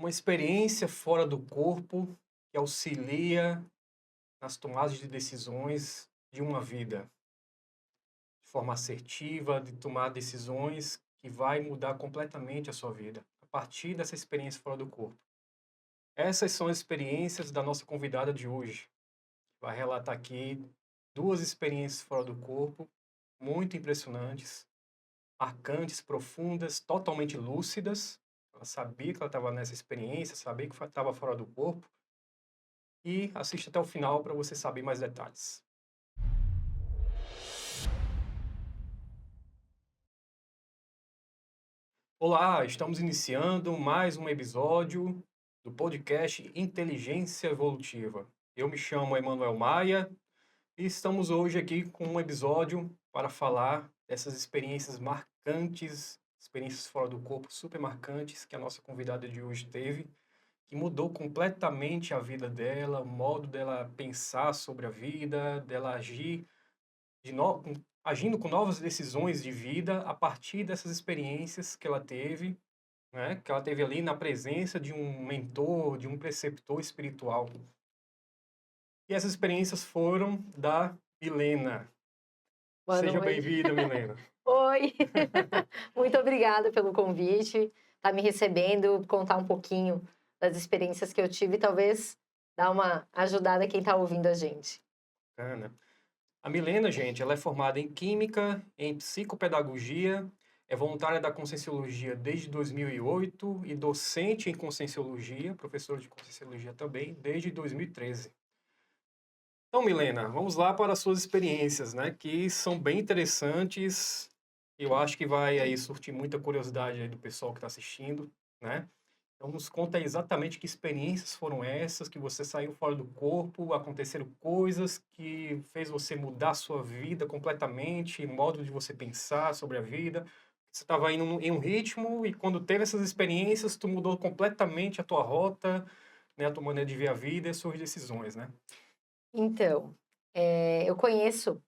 Uma experiência fora do corpo que auxilia nas tomadas de decisões de uma vida, de forma assertiva, de tomar decisões que vai mudar completamente a sua vida, a partir dessa experiência fora do corpo. Essas são as experiências da nossa convidada de hoje. Vai relatar aqui duas experiências fora do corpo, muito impressionantes, marcantes, profundas, totalmente lúcidas. Ela sabia que ela estava nessa experiência, sabia que estava fora do corpo. E assista até o final para você saber mais detalhes. Olá, estamos iniciando mais um episódio do podcast Inteligência Evolutiva. Eu me chamo Emanuel Maia e estamos hoje aqui com um episódio para falar dessas experiências marcantes, experiências fora do corpo super marcantes que a nossa convidada de hoje teve, que mudou completamente a vida dela, o modo dela pensar sobre a vida, dela agir agindo com novas decisões de vida a partir dessas experiências que ela teve, né? Que ela teve ali na presença de um mentor, de um preceptor espiritual. E essas experiências foram da Milena. Boa Seja noite. bem-vinda, Milena. Oi, muito obrigada pelo convite, tá me recebendo, contar um pouquinho das experiências que eu tive e talvez dar uma ajudada a quem tá ouvindo a gente. Bacana. A Milena, gente, ela é formada em Química, em Psicopedagogia, é voluntária da Conscienciologia desde 2008 e docente em Conscienciologia, professora de Conscienciologia também, desde 2013. Então, Milena, vamos lá para as suas experiências, né? Que são bem interessantes. Eu acho que vai aí surtir muita curiosidade aí do pessoal que está assistindo, né? Então, nos conta exatamente que experiências foram essas, que você saiu fora do corpo, aconteceram coisas que fez você mudar a sua vida completamente, modo de você pensar sobre a vida. Você estava indo em um ritmo e quando teve essas experiências, tu mudou completamente a tua rota, né? A tua maneira de ver a vida e as suas decisões, né? Então, eu conheço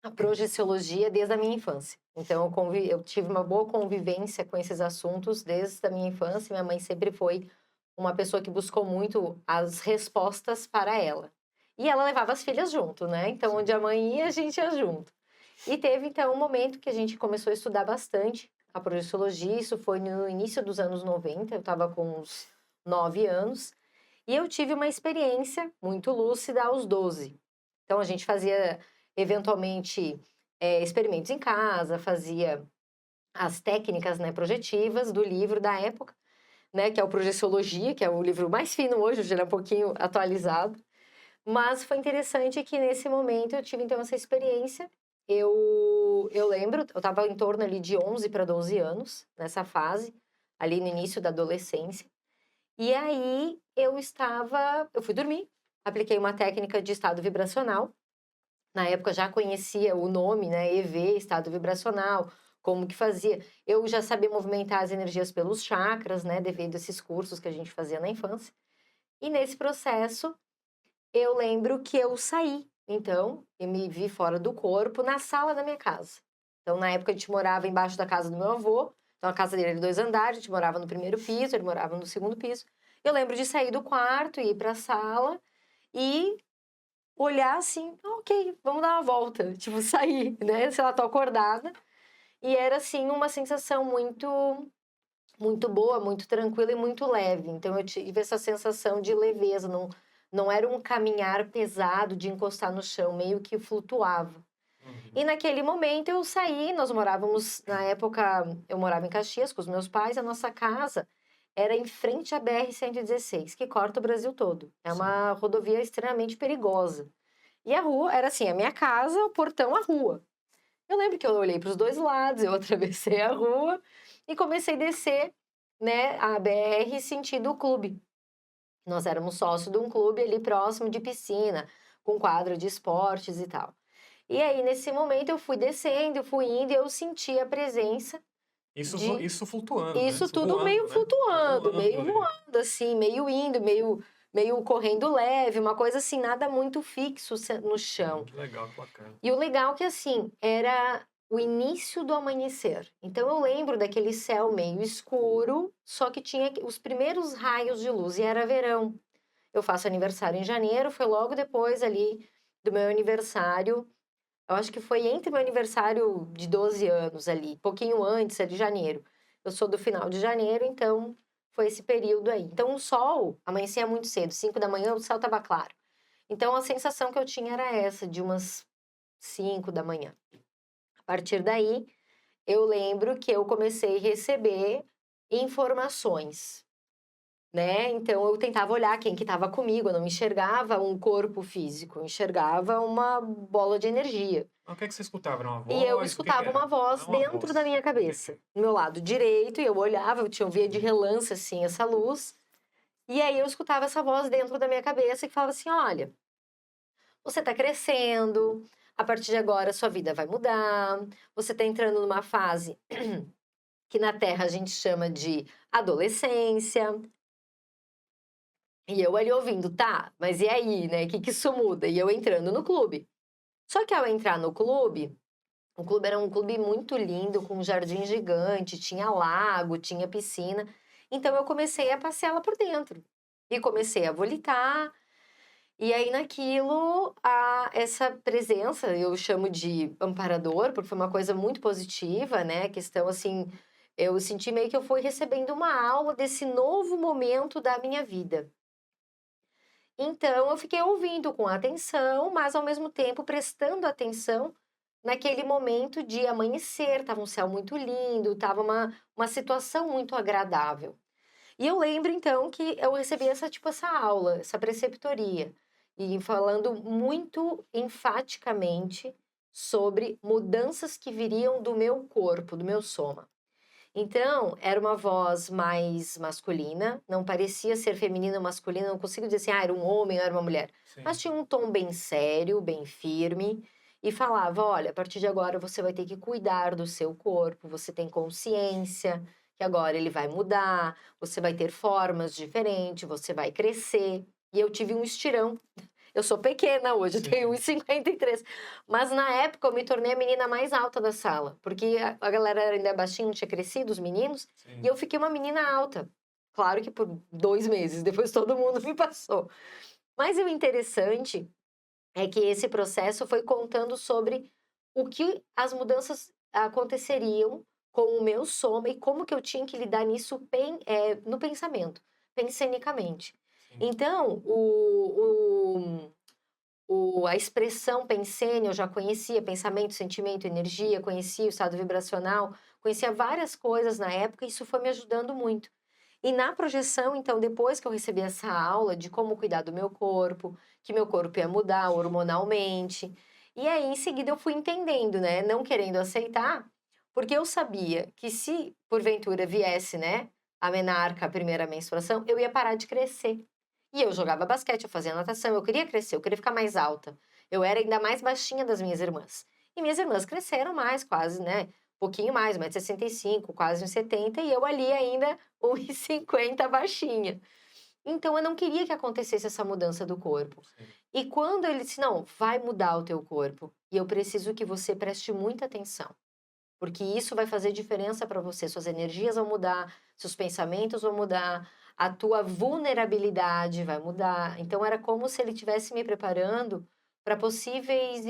a projeciologia desde a minha infância. Então, eu tive uma boa convivência com esses assuntos desde a minha infância. Minha mãe sempre foi uma pessoa que buscou muito as respostas para ela. E ela levava as filhas junto, né? Então, Sim. onde a mãe ia, a gente ia junto. E teve, então, um momento que a gente começou a estudar bastante a projeciologia. Isso foi no início dos anos 90, eu estava com uns 9 anos. E eu tive uma experiência muito lúcida aos 12. Então, a gente fazia, eventualmente, experimentos em casa, fazia as técnicas, né, projetivas do livro da época, né, que é o Projeciologia, que é o livro mais fino hoje ele é um pouquinho atualizado. Mas foi interessante que nesse momento eu tive então essa experiência. Eu lembro, eu estava em torno ali de 11 para 12 anos, nessa fase, ali no início da adolescência. E aí eu fui dormir, apliquei uma técnica de estado vibracional. Na época eu já conhecia o nome, né, EV, estado vibracional, como que fazia. Eu já sabia movimentar as energias pelos chakras, né, devido a esses cursos que a gente fazia na infância. E nesse processo eu lembro que eu saí, então, e me vi fora do corpo na sala da minha casa. Então, na época, a gente morava embaixo da casa do meu avô. Então, a casa dele era 2 andares, a gente morava no primeiro piso, ele morava no segundo piso. Eu lembro de sair do quarto, ir para a sala e olhar assim, ok, vamos dar uma volta. Tipo, sair, né? Sei lá, tô acordada. E era, assim, uma sensação muito boa, muito tranquila e muito leve. Então eu tive essa sensação de leveza, não era um caminhar pesado de encostar no chão, meio que flutuava. E Uhum. naquele momento eu saí, nós morávamos, na época, eu morava em Caxias com os meus pais, a nossa casa era em frente à BR-116, que corta o Brasil todo. É Sim. uma rodovia extremamente perigosa. E a rua era assim, a minha casa, o portão, a rua. Eu lembro que eu olhei para os dois lados, eu atravessei a rua e comecei a descer, né, a BR sentido o clube. Nós éramos sócios de um clube ali próximo de piscina, com quadro de esportes e tal. E aí, nesse momento, eu fui descendo, eu fui indo e eu senti a presença de Isso flutuando, né? isso Isso tudo meio voando, né? Tá flutuando, voando meio ali. voando, assim, meio indo, meio correndo leve, uma coisa assim, nada muito fixo no chão. Que legal, que bacana. E o legal é que, assim, era o início do amanhecer. Então eu lembro daquele céu meio escuro, só que tinha os primeiros raios de luz e era verão. Eu faço aniversário em janeiro, foi logo depois ali do meu aniversário. Eu acho que foi entre meu aniversário de 12 anos ali, pouquinho antes, é de janeiro. Eu sou do final de janeiro, então foi esse período aí. Então o sol amanhecia muito cedo, 5 da manhã o céu estava claro. Então a sensação que eu tinha era essa, de umas 5 da manhã. A partir daí, eu lembro que eu comecei a receber informações, né? Então eu tentava olhar quem que estava comigo, eu não enxergava um corpo físico, eu enxergava uma bola de energia. Mas o que é que você escutava? Era uma E eu voz? O que que escutava uma era? Não é voz uma dentro da voz. minha cabeça, Entendi. do meu lado direito, e eu olhava, eu tinha via de relance assim essa luz, e aí eu escutava essa voz dentro da minha cabeça que falava assim: "Olha, você tá crescendo, a partir de agora sua vida vai mudar, você tá entrando numa fase que na Terra a gente chama de adolescência". E eu ali ouvindo: "Tá, mas e aí, né, que isso muda?". E eu entrando no clube. Só que ao entrar no clube, o clube era um clube muito lindo, com um jardim gigante, tinha lago, tinha piscina. Então eu comecei a passear lá por dentro. E comecei a volitar, e aí naquilo, essa presença, eu chamo de amparador, porque foi uma coisa muito positiva, né, questão assim, eu senti meio que eu fui recebendo uma aula desse novo momento da minha vida. Então eu fiquei ouvindo com atenção, mas ao mesmo tempo prestando atenção naquele momento de amanhecer, estava um céu muito lindo, estava uma situação muito agradável. E eu lembro então que eu recebi essa, tipo, essa aula, essa preceptoria, e falando muito enfaticamente sobre mudanças que viriam do meu corpo, do meu soma. Então, era uma voz mais masculina, não parecia ser feminina ou masculina, não consigo dizer assim, era um homem ou era uma mulher. Mas Sim. tinha um tom bem sério, bem firme, e falava: olha, a partir de agora você vai ter que cuidar do seu corpo, você tem consciência que agora ele vai mudar, você vai ter formas diferentes, você vai crescer. E eu tive um estirão. Eu sou pequena hoje, eu tenho Sim. 1,53. Mas na época eu me tornei a menina mais alta da sala, porque a galera era ainda baixinha, não tinha crescido, os meninos, e Sim. eu fiquei uma menina alta. Claro que por 2 meses, depois todo mundo me passou. Mas o interessante é que esse processo foi contando sobre o que as mudanças aconteceriam com o meu soma e como que eu tinha que lidar nisso no pensamento, pensenicamente. Sim. Então, a expressão pensene eu já conhecia, pensamento, sentimento, energia, conhecia o estado vibracional, conhecia várias coisas na época e isso foi me ajudando muito. E na projeção, então, depois que eu recebi essa aula de como cuidar do meu corpo, que meu corpo ia mudar hormonalmente, e aí em seguida eu fui entendendo, né, não querendo aceitar, porque eu sabia que se porventura viesse, né, a menarca, a primeira menstruação, eu ia parar de crescer. E eu jogava basquete, eu fazia natação, eu queria crescer, eu queria ficar mais alta. Eu era ainda mais baixinha das minhas irmãs. E minhas irmãs cresceram mais, quase, né? Um pouquinho mais, 1,65 m, quase 1,70 m, e eu ali ainda 1,50 m baixinha. Então eu não queria que acontecesse essa mudança do corpo. Sim. E quando ele disse: não, vai mudar o teu corpo, e eu preciso que você preste muita atenção. Porque isso vai fazer diferença para você, suas energias vão mudar, seus pensamentos vão mudar, a tua vulnerabilidade vai mudar. Então era como se ele estivesse me preparando para possíveis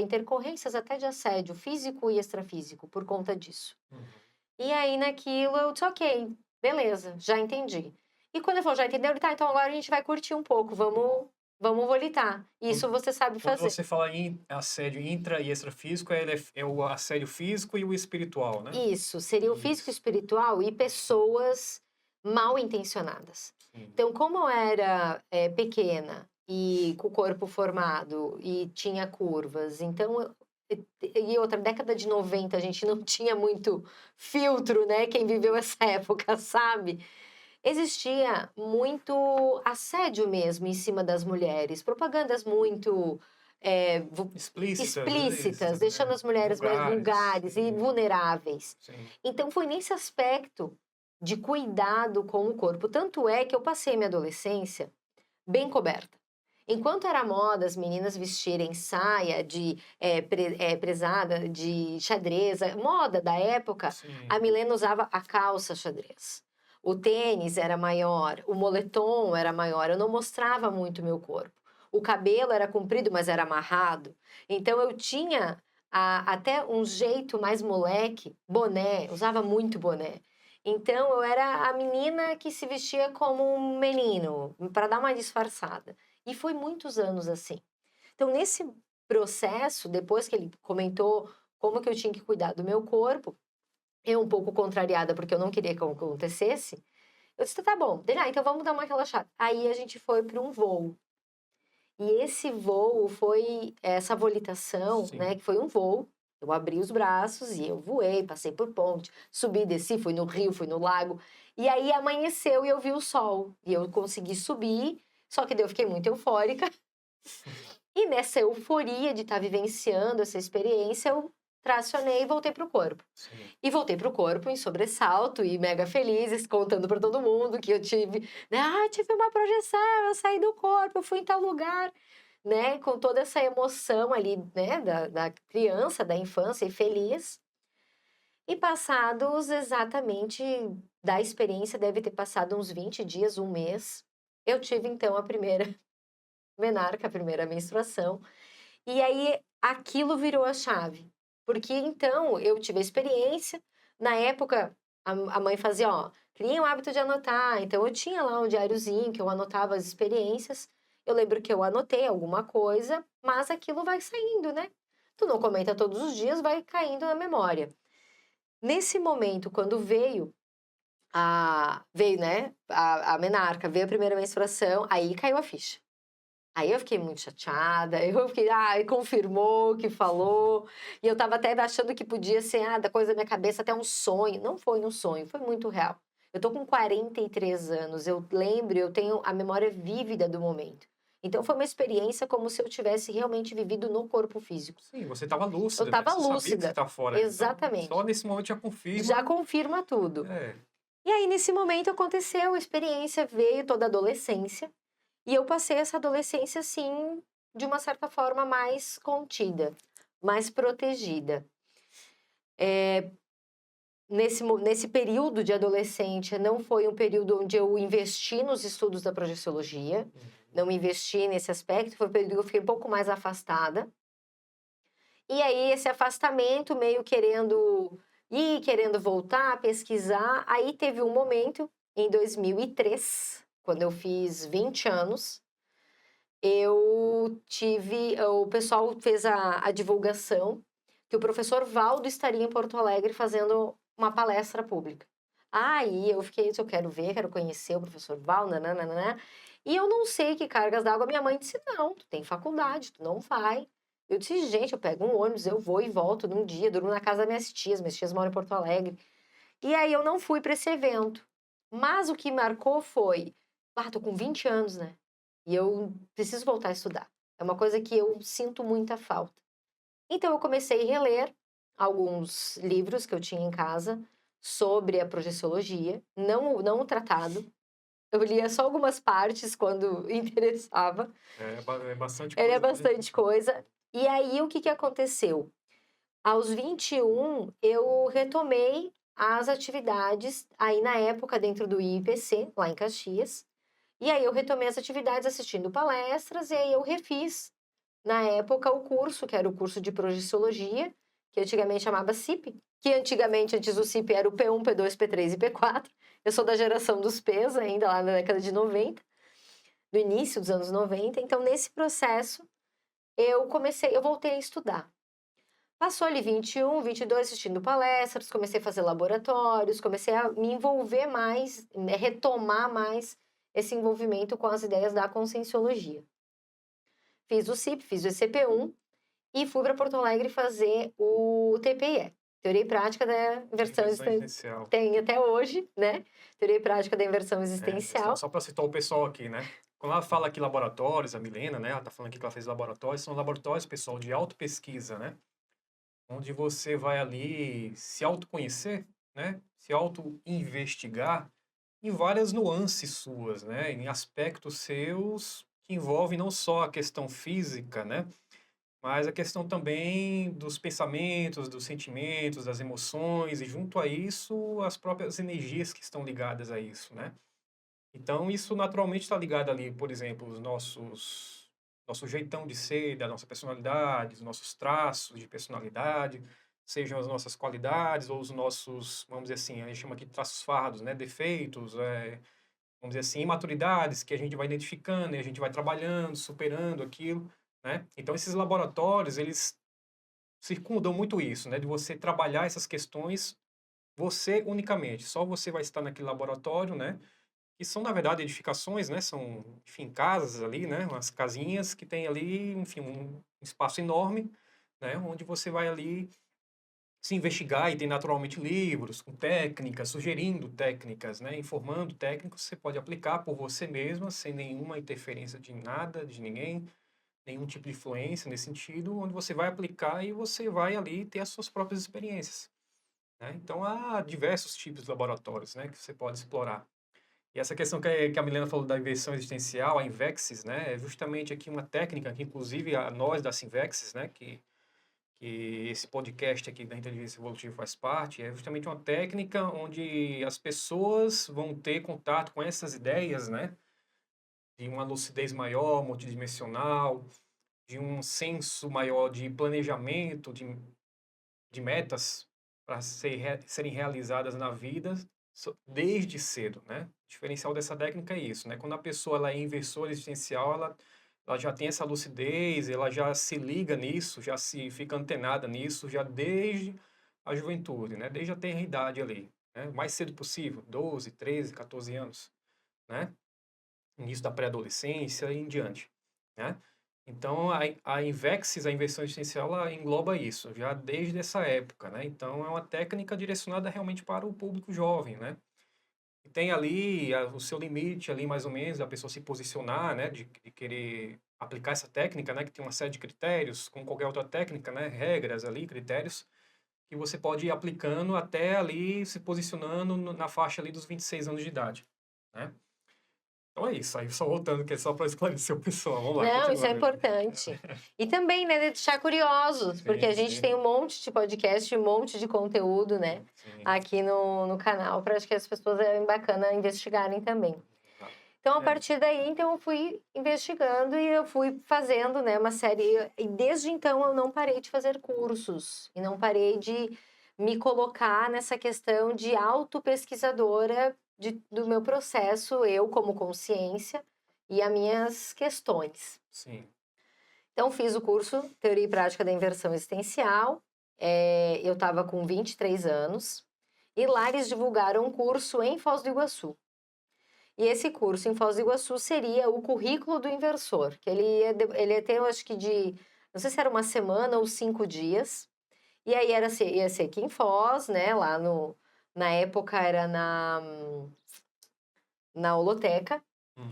intercorrências até de assédio físico e extrafísico por conta disso. Uhum. E aí naquilo eu disse: "Ok, beleza, já entendi". E quando ele falou: "Já entendeu?", ele: "Tá, então agora a gente vai curtir um pouco, vamos volitar. Isso Quando você sabe quando fazer". você fala em assédio intra e extrafísico, é o assédio físico e o espiritual, né? Isso, seria o físico, Isso. espiritual e pessoas mal intencionadas. Sim. Então, como eu era, pequena e com o corpo formado e tinha curvas, então e outra, década de 90 a gente não tinha muito filtro, né, quem viveu essa época sabe. Existia muito assédio mesmo em cima das mulheres, propagandas muito, eh, vu Explícitas, às explícitas, vezes, deixando as mulheres mais vulgares. vulgares e vulneráveis. Sim. Então foi nesse aspecto de cuidado com o corpo, tanto é que eu passei minha adolescência bem coberta. Enquanto era moda as meninas vestirem saia de prezada, de xadrez, moda da época, a Sim. Milena usava a calça xadrez. O tênis era maior, o moletom era maior, eu não mostrava muito meu corpo. O cabelo era comprido, mas era amarrado. Então eu tinha até um jeito mais moleque, boné, usava muito boné. Então eu era a menina que se vestia como um menino, para dar uma disfarçada. E foi muitos anos assim. Então, nesse processo, depois que ele comentou como que eu tinha que cuidar do meu corpo, eu um pouco contrariada, porque eu não queria que acontecesse, eu disse, tá bom, então vamos dar uma relaxada. Aí a gente foi para um voo. E esse voo foi essa volitação, né, Sim. que foi um voo. Eu abri os braços e eu voei, passei por ponte, subi, desci, fui no rio, fui no lago. E aí amanheceu e eu vi o sol. E eu consegui subir, só que daí eu fiquei muito eufórica. E nessa euforia de estar vivenciando essa experiência, eu tracionei e voltei para o corpo. Sim. E voltei para o corpo em sobressalto e mega felizes, contando para todo mundo que eu tive, né? Ah, tive uma projeção, eu saí do corpo, eu fui em tal lugar, né? Com toda essa emoção ali, né? Da criança, da infância e feliz. E passados exatamente da experiência, deve ter passado uns 20 dias, um mês, eu tive então a primeira menarca, a primeira menstruação. E aí aquilo virou a chave. Porque então eu tive a experiência, na época a mãe fazia, ó, cria um hábito de anotar. Então eu tinha lá um diáriozinho que eu anotava as experiências. Eu lembro que eu anotei alguma coisa, mas aquilo vai saindo, né? Tu não comenta todos os dias, vai caindo na memória. Nesse momento, quando veio, né, a menarca, veio a primeira menstruação, aí caiu a ficha. Aí eu fiquei muito chateada, eu fiquei, ai, confirmou que falou, e eu estava até achando que podia ser, da coisa da minha cabeça, até um sonho. Não foi um sonho, foi muito real. Eu tô com 43 anos, eu lembro, eu tenho a memória vívida do momento. Então foi uma experiência como se eu tivesse realmente vivido no corpo físico. Sim, você estava Eu lúcida, né? estava Você sabia que você lúcida, tá fora. Então, só exatamente. nesse momento já Já confirma. confirma tudo. É. E aí, nesse momento, aconteceu, a experiência veio toda a adolescência, e eu passei essa adolescência, assim, de uma certa forma mais contida, mais protegida. Nesse período de adolescente, não foi um período onde eu investi nos estudos da projeciologia, Uhum. não investi nesse aspecto, foi um período que eu fiquei um pouco mais afastada. E aí, esse afastamento, meio querendo ir, querendo voltar, pesquisar. Aí teve um momento, em 2003, quando eu fiz 20 anos, o pessoal fez a divulgação que o professor Valdo estaria em Porto Alegre fazendo uma palestra pública. Aí eu fiquei, eu quero ver, quero conhecer o professor Valdo, nananana. E eu não sei que cargas d'água. Minha mãe disse, não, tu tem faculdade, tu não vai. Eu disse, gente, eu pego um ônibus, eu vou e volto num dia, durmo na casa das minhas tias moram em Porto Alegre. E aí eu não fui para esse evento. Mas o que marcou foi, tô com 20 anos, né? E eu preciso voltar a estudar. É uma coisa que eu sinto muita falta. Então eu comecei a reler alguns livros que eu tinha em casa sobre a projeciologia, não o tratado. Eu lia só algumas partes quando interessava. É bastante Ele é coisa mesmo. bastante coisa. E aí o que que aconteceu? Aos 21, eu retomei as atividades aí na época dentro do IPC, lá em Caxias. E aí eu retomei as atividades assistindo palestras e aí eu refiz, na época, o curso, que era o curso de projeciologia, que antigamente chamava CIP, que antigamente, antes do CIP, era o P1, P2, P3 e P4. Eu sou da geração dos Ps ainda, lá na década de 90, do início dos anos 90. Então, nesse processo, eu voltei a estudar. Passou ali 21, 22 assistindo palestras, comecei a fazer laboratórios, comecei a me envolver mais, né, retomar mais esse envolvimento com as ideias da conscienciologia. Fiz o CIP, fiz o ECP1 e fui para Porto Alegre fazer o TPIE, Teoria e Prática da Inversão Inversão Existencial. existencial. Tem até hoje, né? Teoria e Prática da Inversão Só, Existencial. só para citar o pessoal aqui, né? Quando ela fala aqui laboratórios, a Milena, né? Ela tá falando aqui que ela fez laboratórios, são laboratórios, pessoal, de autopesquisa, né? Onde você vai ali se autoconhecer, né? Se auto-investigar em várias nuances suas, né? Em aspectos seus que envolve não só a questão física, né? Mas a questão também dos pensamentos, dos sentimentos, das emoções, e junto a isso, as próprias energias que estão ligadas a isso, né? Então, isso naturalmente está ligado ali, por exemplo, os nosso jeitão de ser, da nossa personalidade, os nossos traços de personalidade, sejam as nossas qualidades ou os nossos, vamos dizer assim, a gente chama aqui de traços fardos, né? Defeitos, vamos dizer assim, imaturidades que a gente vai identificando e a gente vai trabalhando, superando aquilo, né? Então, esses laboratórios, eles circundam muito isso, né? De você trabalhar essas questões você unicamente. Só você vai estar naquele laboratório, né? Que são, na verdade, edificações, né? São, enfim, casas ali, né? Umas casinhas que tem ali, enfim, um espaço enorme, né? Onde você vai ali se investigar e tem naturalmente livros com técnicas, sugerindo técnicas, né? Informando técnicas que você pode aplicar por você mesma, sem nenhuma interferência de nada, de ninguém, nenhum tipo de influência nesse sentido, onde você vai aplicar e você vai ali ter as suas próprias experiências, né? Então, há diversos tipos de laboratórios, né? Que você pode explorar. E essa questão que a Milena falou da inversão existencial, a Invexis, né, é justamente aqui uma técnica que, inclusive, a nós da Sinvexis, né, que esse podcast aqui da Inteligência Evolutiva faz parte, é justamente uma técnica onde as pessoas vão ter contato com essas ideias, né, de uma lucidez maior, multidimensional, de um senso maior de planejamento, de metas para serem realizadas na vida desde cedo, né? O diferencial dessa técnica é isso, né? Quando a pessoa ela é inversora existencial, ela já tem essa lucidez, ela já se liga nisso, já se fica antenada nisso, já desde a juventude, né? Desde a tenra-idade ali, né? O mais cedo possível, 12, 13, 14 anos, né? Início da pré-adolescência e em diante, né? Então, a Invexis, a inversão existencial, ela engloba isso, já desde essa época, né? Então, é uma técnica direcionada realmente para o público jovem, né? E tem ali o seu limite ali, mais ou menos, da pessoa se posicionar, né? De querer aplicar essa técnica, né? Que tem uma série de critérios, como qualquer outra técnica, né? Regras ali, critérios, que você pode ir aplicando até ali, se posicionando na faixa ali dos 26 anos de idade, né? Então é isso, aí só voltando, que é só para esclarecer o pessoal. Vamos lá, Não, isso continua, é Milena. importante. E também, né, de deixar curiosos, porque a Sim, gente sim, tem um monte de podcast, um monte de conteúdo, né, sim. aqui no canal, para acho que as pessoas é bacana investigarem também. Tá. Então, a É isso. partir daí, então, eu fui investigando e eu fui fazendo, né, uma série. E desde então eu não parei de fazer cursos e não parei de me colocar nessa questão de autopesquisadora do meu processo, eu como consciência e as minhas questões. Sim. Então, fiz o curso Teoria e Prática da Inversão Existencial. Eu estava com 23 anos e lá eles divulgaram um curso em Foz do Iguaçu. E esse curso em Foz do Iguaçu seria o currículo do inversor, que ele ia ter, eu acho que não sei se era uma semana ou 5 dias. E aí ia ser aqui em Foz, né, lá na época era na Holoteca,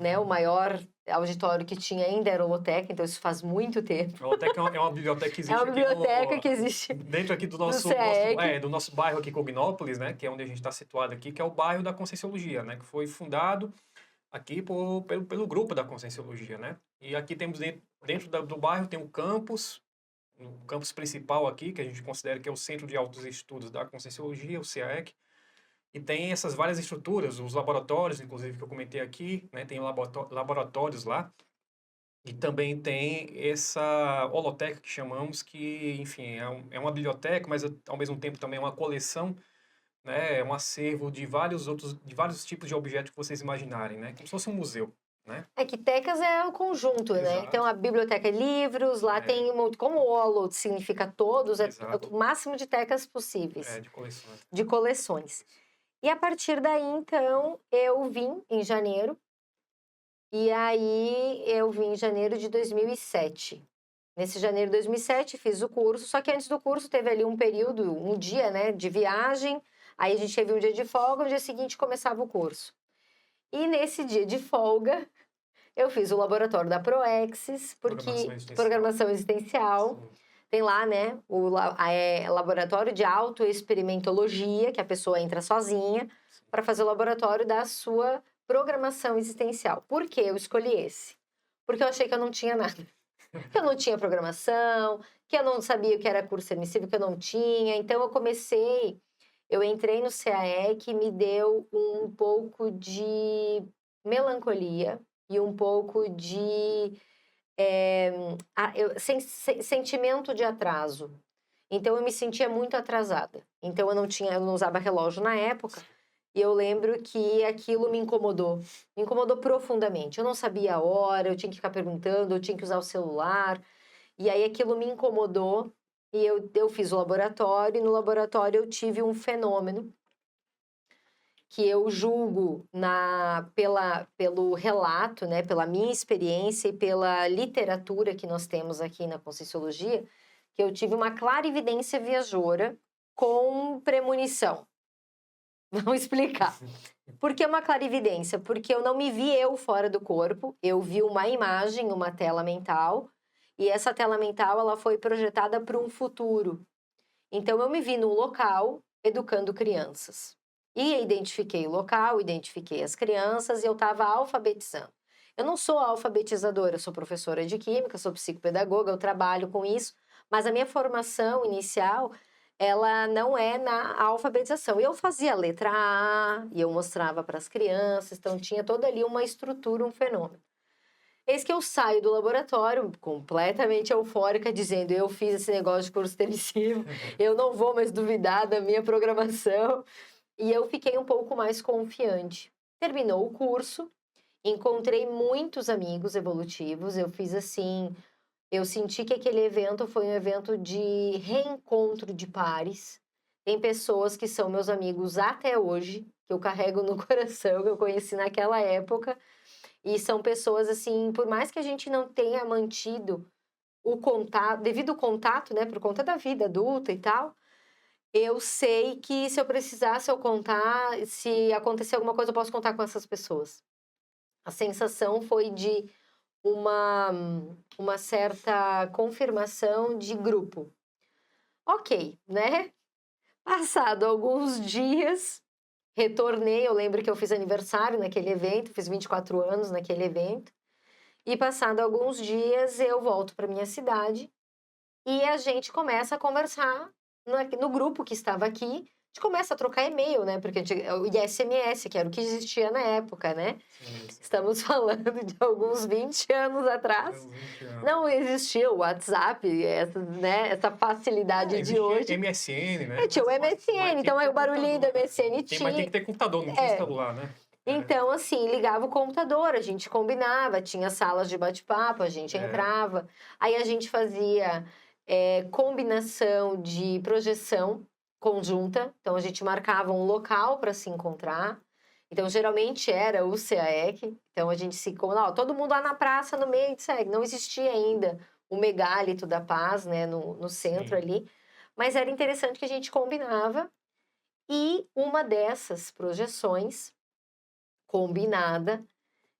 né, o Uhum. maior auditório que tinha ainda era a Holoteca, então isso faz muito tempo. A Biblioteca é uma biblioteca que É existe uma aqui biblioteca que existe dentro aqui do do nosso, SEEC. do nosso bairro aqui, Cognópolis, né? Que é onde a gente está situado aqui, que é o bairro da Conscienciologia, né? Que foi fundado aqui pelo grupo da Conscienciologia, né? E aqui temos dentro do bairro tem o campus principal aqui, que a gente considera que é o Centro de Altos Estudos da Conscienciologia, o CAEC. E tem essas várias estruturas, os laboratórios, inclusive, que eu comentei aqui, né? Tem laboratórios lá. E também tem essa holoteca que chamamos, que, enfim, é uma biblioteca, mas ao mesmo tempo também é uma coleção, né? É um acervo de vários tipos de objetos que vocês imaginarem, né? Como se fosse um museu, né? É que tecas é o conjunto, né? Então, Exato, a biblioteca é livros, lá tem, como holo significa todos, é exato. o máximo de tecas possíveis, De coleções. de coleções. E a partir daí, então, eu vim em janeiro, e aí eu vim em janeiro de 2007. Nesse janeiro de 2007, fiz o curso, só que antes do curso teve ali um período, um dia, né, de viagem, aí a gente teve um dia de folga, no dia seguinte começava o curso. E nesse dia de folga, eu fiz o laboratório da Proexis, Programação porque existencial. programação existencial, Sim. tem lá, né, laboratório de autoexperimentologia, que a pessoa entra sozinha para fazer o laboratório da sua programação existencial. Por que eu escolhi esse? porque eu achei que eu não tinha nada. Que eu não tinha programação, que eu não sabia o que era curso emissivo, que eu não tinha. Então, eu entrei no CAE que me deu um pouco de melancolia e um pouco de sentimento de atraso. Então, eu me sentia muito atrasada. Então, eu não usava relógio na época. E eu lembro que aquilo me incomodou profundamente. Eu não sabia a hora, eu tinha que ficar perguntando, eu tinha que usar o celular. E aí aquilo me incomodou e eu fiz o laboratório, e no laboratório eu tive um fenômeno que eu julgo pelo relato, né, pela minha experiência e pela literatura que nós temos aqui na Conscienciologia, que eu tive uma clarividência viajoura com premonição. Vamos explicar. Por que uma clarividência? Porque eu não me vi eu fora do corpo, eu vi uma imagem, uma tela mental, e essa tela mental ela foi projetada para um futuro. Então eu me vi num local educando crianças. E identifiquei o local, identifiquei as crianças e eu estava alfabetizando. Eu não sou alfabetizadora, eu sou professora de química, sou psicopedagoga, eu trabalho com isso, mas a minha formação inicial ela não é na alfabetização. Eu fazia a letra A e eu mostrava para as crianças, então tinha toda ali uma estrutura, um fenômeno. Eis que eu saio do laboratório completamente eufórica, dizendo: eu fiz esse negócio de curso televisivo, eu não vou mais duvidar da minha programação. E eu fiquei um pouco mais confiante. Terminou o curso, encontrei muitos amigos evolutivos, eu fiz assim. Eu senti que aquele evento foi um evento de reencontro de pares. Tem pessoas que são meus amigos até hoje, que eu carrego no coração, que eu conheci naquela época. E são pessoas, assim, por mais que a gente não tenha mantido o contato, devido ao contato, né, por conta da vida adulta e tal, eu sei que se eu precisar, se eu contar, se acontecer alguma coisa, eu posso contar com essas pessoas. A sensação foi de uma, uma certa confirmação de grupo. Ok, né? Passado alguns dias, retornei. Eu lembro que eu fiz aniversário naquele evento, fiz 24 anos naquele evento. E passado alguns dias, eu volto para minha cidade e a gente começa a conversar no grupo que estava aqui. A gente começa a trocar e-mail, né? Porque o SMS, que era o que existia na época, né? Sim, sim. Estamos falando de alguns 20 anos atrás. Uns 20 anos. Não existia o WhatsApp, essa facilidade de Existia hoje. MSN, né? Tinha o MSN, então aí o barulhinho do MSN Mas tem tinha. que ter computador, não tinha celular, né? Então, assim, ligava o computador, a gente combinava, tinha salas de bate-papo, a gente entrava. Aí a gente fazia combinação de projeção conjunta, então a gente marcava um local para se encontrar. Então, geralmente era o CAEC, então a gente se combinava, todo mundo lá na praça, no meio de CAEC. Não existia ainda o Megálito da Paz, né, no centro Sim. ali, mas era interessante que a gente combinava. E uma dessas projeções combinada,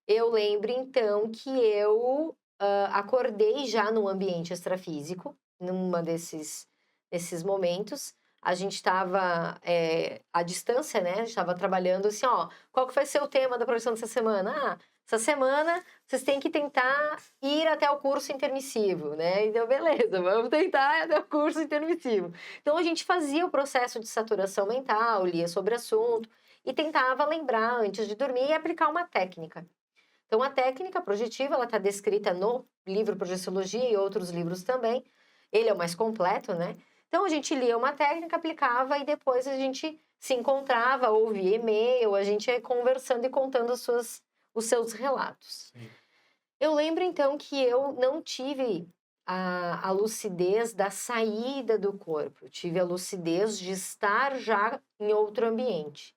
eu lembro então que eu acordei já no ambiente extrafísico, numa desses momentos. A gente estava à distância, né? A gente estava trabalhando assim, ó, qual que vai ser o tema da projeção dessa semana? Ah, essa semana vocês têm que tentar ir até o curso intermissivo, né? Então, beleza, vamos tentar ir até o curso intermissivo. Então, a gente fazia o processo de saturação mental, lia sobre o assunto e tentava lembrar antes de dormir e aplicar uma técnica. Então, a técnica projetiva, ela está descrita no livro Projeciologia e outros livros também. Ele é o mais completo, né? Então, a gente lia uma técnica, aplicava e depois a gente se encontrava, ouvia e-mail, a gente ia conversando e contando os seus relatos. Sim. Eu lembro, então, que eu não tive a lucidez da saída do corpo. Eu tive a lucidez de estar já em outro ambiente.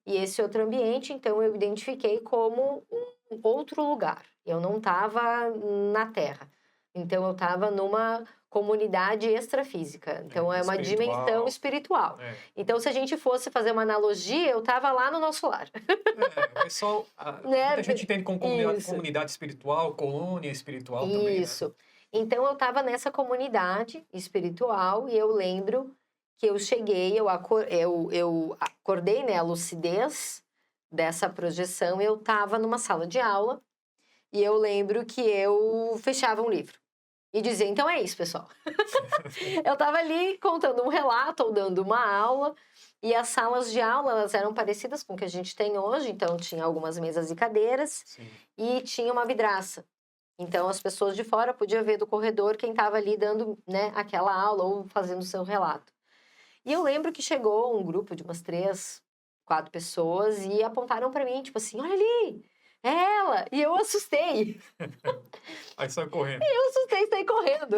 E esse outro ambiente, então, eu identifiquei como um outro lugar. Eu não estava na Terra. Então, eu estava numa comunidade extrafísica. Então, é uma dimensão espiritual. Então, se a gente fosse fazer uma analogia, eu estava lá no nosso lar. O pessoal, muita gente entende como comunidade espiritual, colônia espiritual também, Isso. Então, eu estava nessa comunidade espiritual e eu lembro que eu cheguei, eu acordei, né, a lucidez dessa projeção, eu estava numa sala de aula E eu lembro que eu fechava um livro e dizia, então é isso, pessoal. Eu estava ali contando um relato ou dando uma aula, e as salas de aula, elas eram parecidas com o que a gente tem hoje, então tinha algumas mesas e cadeiras, Sim. e tinha uma vidraça. Então as pessoas de fora podiam ver do corredor quem estava ali dando, né, aquela aula ou fazendo o seu relato. E eu lembro que chegou um grupo de umas 3, 4 pessoas e apontaram para mim, tipo assim, olha ali, é ela! E eu assustei. Aí saiu correndo. Eu assustei e saí correndo.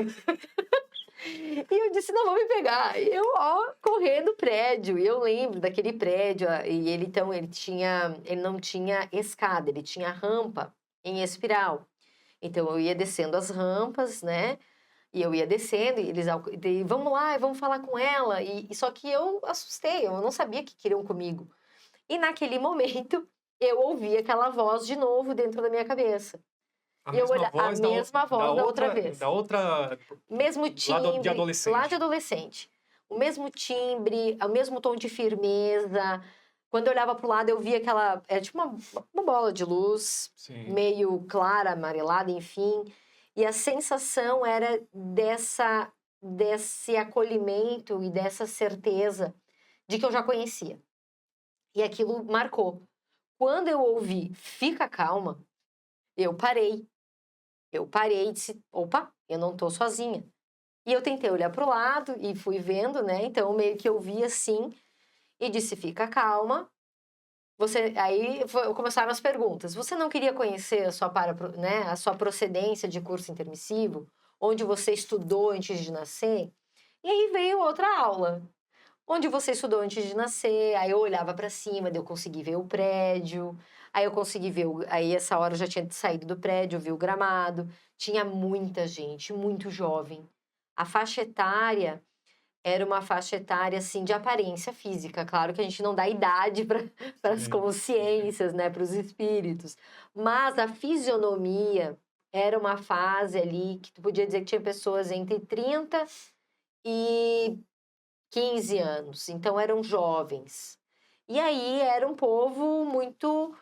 E eu disse, não, vão me pegar. E eu, ó, correndo o prédio. E eu lembro daquele prédio. E ele, então, ele não tinha escada, ele tinha rampa em espiral. Então, eu ia descendo as rampas, né? E eu ia descendo, e eles, vamos lá, vamos falar com ela. E só que eu assustei, eu não sabia o que queriam comigo. E naquele momento, eu ouvi aquela voz de novo dentro da minha cabeça. A E eu mesma olhava, a voz mesma voz da outra vez. da outra, Mesmo lá de timbre, lá de adolescente. adolescente. O mesmo timbre, o mesmo tom de firmeza. Quando eu olhava para o lado, eu via aquela... É tipo uma bola de luz, Sim. meio clara, amarelada, enfim. E a sensação era desse acolhimento e dessa certeza de que eu já conhecia. E aquilo marcou. Quando eu ouvi, fica calma, eu parei. Eu parei e disse, opa, eu não tô sozinha. E eu tentei olhar para o lado e fui vendo, né? Então, meio que eu vi assim e disse, fica calma. Começaram as perguntas. Você não queria conhecer né, a sua procedência de curso intermissivo? Onde você estudou antes de nascer? E aí veio outra aula. Onde você estudou antes de nascer? Aí eu olhava para cima, daí eu consegui ver o prédio. Aí eu consegui ver, aí essa hora eu já tinha saído do prédio, eu vi o gramado. Tinha muita gente, muito jovem. A faixa etária era uma faixa etária, assim, de aparência física. Claro que a gente não dá idade para as Sim. consciências, né, para os espíritos. Mas a fisionomia era uma fase ali que tu podia dizer que tinha pessoas entre 30 e 15 anos. Então, eram jovens. E aí, era um povo muito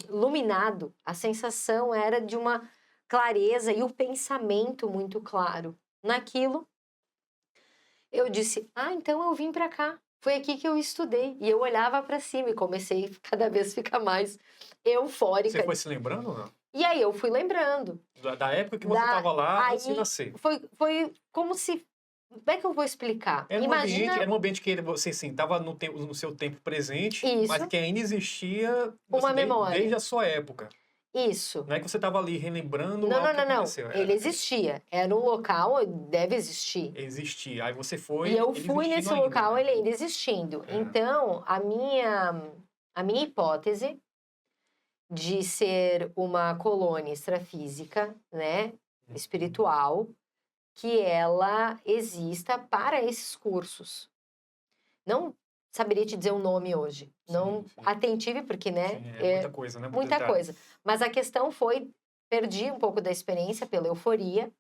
iluminado. A sensação era de uma clareza e o pensamento muito claro. Naquilo, eu disse, então eu vim para cá. Foi aqui que eu estudei. E eu olhava para cima e comecei cada vez ficar mais eufórica. Você foi se lembrando ou não? E aí eu fui lembrando. Da época que você estava lá antes de Aí nascer. foi como se... Como é que eu vou explicar? Imagina... Era um ambiente que você, assim, estava no seu tempo presente, mas Isso, que ainda existia uma assim, memória. desde a sua época. Isso. Não é que você estava ali relembrando Não, algo não, que não, não. aconteceu. Ele existia. Era um local, deve existir. Existia. Aí você foi, E eu ele fui existindo nesse ainda, local, né? ele ainda existindo. É. Então, a minha hipótese de ser uma colônia extrafísica, né, espiritual, que ela exista para esses cursos. Não saberia te dizer o nome hoje. Não Sim. atentive, porque, né? Sim, é muita coisa, né? Muita coisa. Mas a questão foi, perdi um pouco da experiência pela euforia,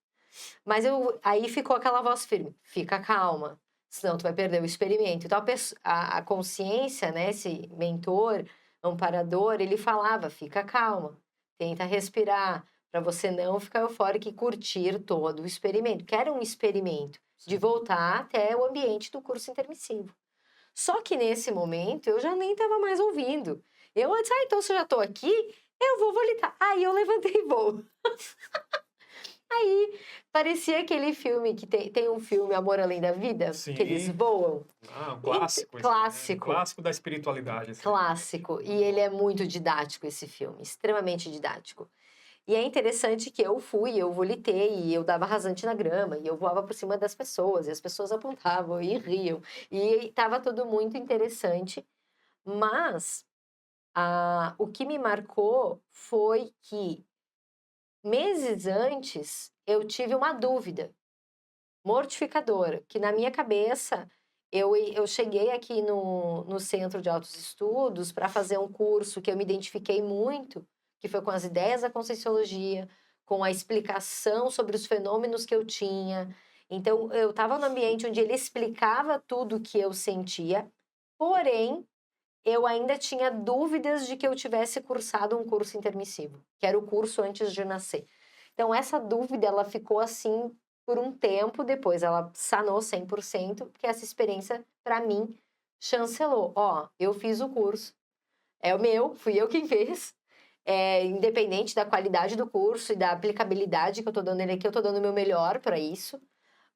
mas aí ficou aquela voz firme, fica calma, senão tu vai perder o experimento. Então a consciência, né, esse mentor, amparador, ele falava, fica calma, tenta respirar, para você não ficar eufórico e curtir todo o experimento, que era um experimento de voltar até o ambiente do curso intermissivo. Só que nesse momento eu já nem estava mais ouvindo. Eu disse, então se eu já estou aqui, eu vou volitar. Aí eu levantei e vou. Aí parecia aquele filme que tem um filme Amor Além da Vida, Sim. que eles voam. Um clássico. Clássico. Um clássico da espiritualidade. Assim. Clássico. E ele é muito didático, esse filme, extremamente didático. E é interessante que eu volitei, e eu dava rasante na grama, e eu voava por cima das pessoas, e as pessoas apontavam e riam. E estava tudo muito interessante. Mas o que me marcou foi que, meses antes, eu tive uma dúvida mortificadora, que na minha cabeça, eu cheguei aqui no Centro de Altos Estudos para fazer um curso que eu me identifiquei muito, que foi com as ideias da Conscienciologia, com a explicação sobre os fenômenos que eu tinha. Então, eu estava no ambiente onde ele explicava tudo o que eu sentia, porém, eu ainda tinha dúvidas de que eu tivesse cursado um curso intermissivo, que era o curso antes de nascer. Então, essa dúvida, ela ficou assim por um tempo, depois ela sanou 100%, porque essa experiência, para mim, chancelou. Ó, eu fiz o curso, é o meu, fui eu quem fez, independente da qualidade do curso e da aplicabilidade que eu tô dando nele aqui, eu tô dando o meu melhor para isso,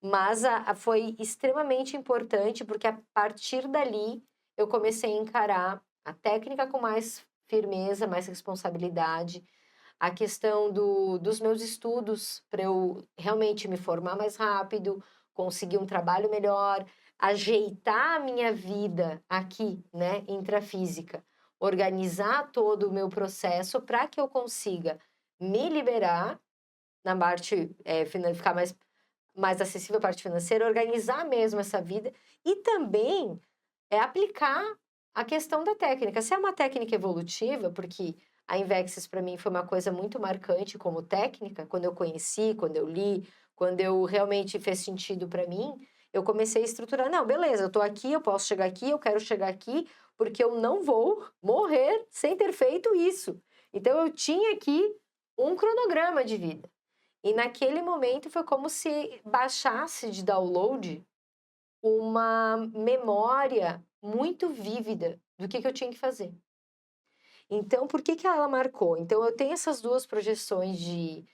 mas foi extremamente importante, porque a partir dali eu comecei a encarar a técnica com mais firmeza, mais responsabilidade, a questão dos meus estudos, para eu realmente me formar mais rápido, conseguir um trabalho melhor, ajeitar a minha vida aqui, né, intrafísica, organizar todo o meu processo para que eu consiga me liberar na parte, ficar mais acessível a parte financeira, organizar mesmo essa vida e também aplicar a questão da técnica. Se é uma técnica evolutiva, porque a Invexis para mim foi uma coisa muito marcante como técnica, quando eu conheci, quando eu li, quando eu realmente fez sentido para mim, eu comecei a estruturar, não, beleza, eu tô aqui, eu posso chegar aqui, eu quero chegar aqui, porque eu não vou morrer sem ter feito isso. Então eu tinha aqui um cronograma de vida. E naquele momento foi como se baixasse de download uma memória muito vívida do que eu tinha que fazer. Então, por que ela marcou? Então, eu tenho essas duas projeções de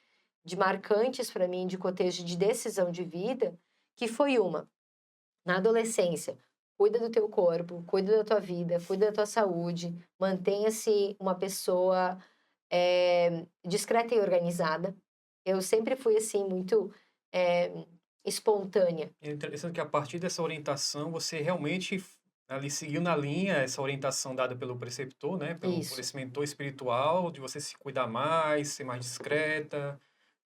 marcantes para mim, de cotejo de decisão de vida, que foi uma, na adolescência, cuida do teu corpo, cuida da tua vida, cuida da tua saúde, mantenha-se uma pessoa discreta e organizada. Eu sempre fui, assim, muito espontânea. É interessante que a partir dessa orientação você realmente ali seguiu na linha essa orientação dada pelo preceptor, né, por Isso. esse mentor espiritual, de você se cuidar mais, ser mais discreta,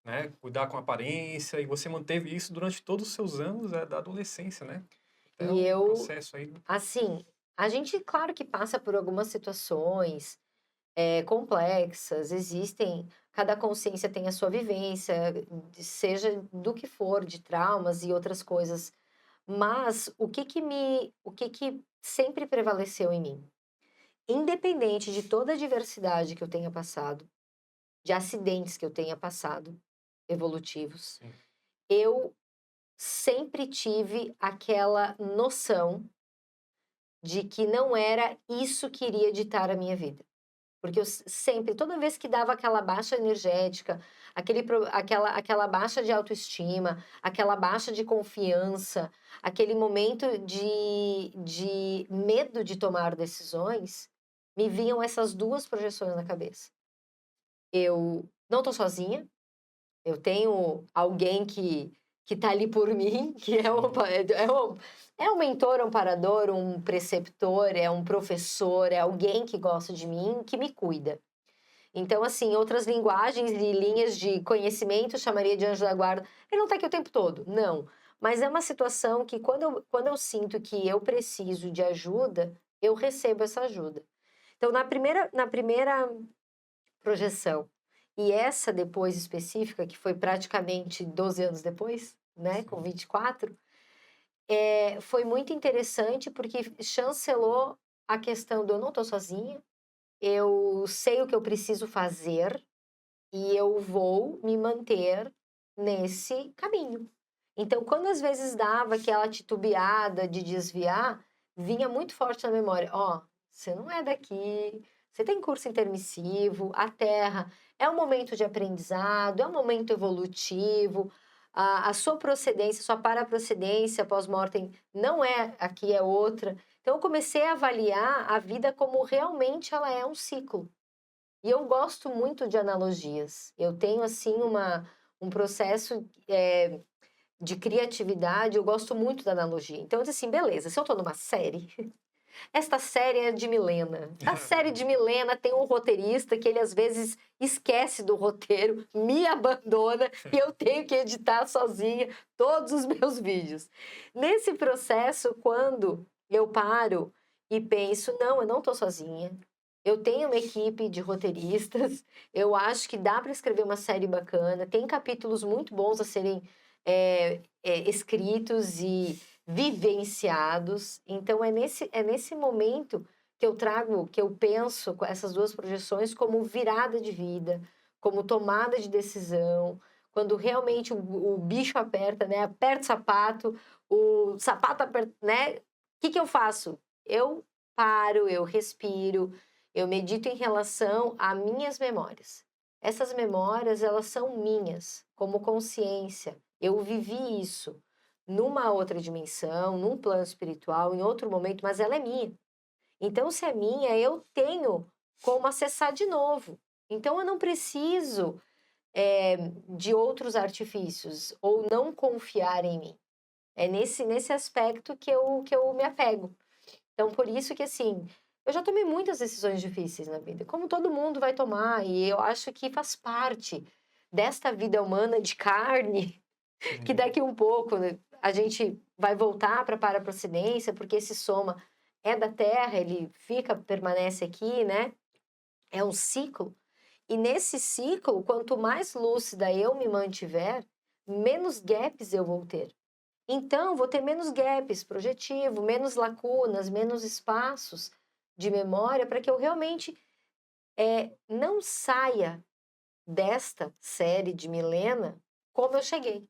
né, cuidar com aparência, e você manteve isso durante todos os seus anos da adolescência, né? É E um eu, processo aí. assim, a gente, claro que passa por algumas situações complexas, existem, cada consciência tem a sua vivência, seja do que for, de traumas e outras coisas. Mas o que que sempre prevaleceu em mim? Independente de toda a diversidade que eu tenha passado, de acidentes que eu tenha passado, evolutivos, Sim. eu sempre tive aquela noção de que não era isso que iria ditar a minha vida. Porque eu sempre, toda vez que dava aquela baixa energética, aquela baixa de autoestima, aquela baixa de confiança, aquele momento de medo de tomar decisões, me vinham essas duas projeções na cabeça. Eu não tô sozinha, eu tenho alguém que tá ali por mim, que Sim. é um mentor, um amparador, um preceptor, é um professor, é alguém que gosta de mim, que me cuida. Então, assim, outras linguagens e linhas de conhecimento eu chamaria de anjo da guarda. Ele não tá aqui o tempo todo, não. Mas é uma situação que quando eu sinto que eu preciso de ajuda, eu recebo essa ajuda. Então, na primeira projeção, e essa depois específica, que foi praticamente 12 anos depois, né, com Sim. 24, foi muito interessante porque chancelou a questão do eu não tô sozinha, eu sei o que eu preciso fazer e eu vou me manter nesse caminho. Então, quando às vezes dava aquela titubeada de desviar, vinha muito forte na memória: ó, você não é daqui, você tem curso intermissivo, a Terra é um momento de aprendizado, é um momento evolutivo, a sua procedência, sua paraprocedência pós-mortem não é aqui, é outra. Então, eu comecei a avaliar a vida como realmente ela é um ciclo. E eu gosto muito de analogias. Eu tenho, assim, um processo de criatividade, eu gosto muito da analogia. Então, eu disse assim, beleza, se eu tô numa série, esta série é de Milena. A série de Milena tem um roteirista que ele, às vezes, esquece do roteiro, me abandona e eu tenho que editar sozinha todos os meus vídeos. Nesse processo, quando eu paro e penso, não, eu não tô sozinha, eu tenho uma equipe de roteiristas, eu acho que dá para escrever uma série bacana, tem capítulos muito bons a serem escritos e vivenciados. Então, é nesse momento que eu trago, que eu penso com essas duas projeções como virada de vida, como tomada de decisão, quando realmente o bicho aperta, né? Aperta o sapato aperta, né? O que eu faço? Eu paro, eu respiro, eu medito em relação a minhas memórias. Essas memórias, elas são minhas, como consciência. Eu vivi isso numa outra dimensão, num plano espiritual, em outro momento, mas ela é minha. Então, se é minha, eu tenho como acessar de novo. Então, eu não preciso de outros artifícios ou não confiar em mim. É nesse aspecto que eu me apego. Então, por isso que, assim, eu já tomei muitas decisões difíceis na vida, como todo mundo vai tomar, e eu acho que faz parte desta vida humana de carne, que Sim. daqui um pouco, né, a gente vai voltar para a procedência, porque esse soma é da Terra, ele fica, permanece aqui, né? É um ciclo. E nesse ciclo, quanto mais lúcida eu me mantiver, menos gaps eu vou ter. Então, vou ter menos gaps projetivo, menos lacunas, menos espaços de memória para que eu realmente não saia desta série de Milena como eu cheguei.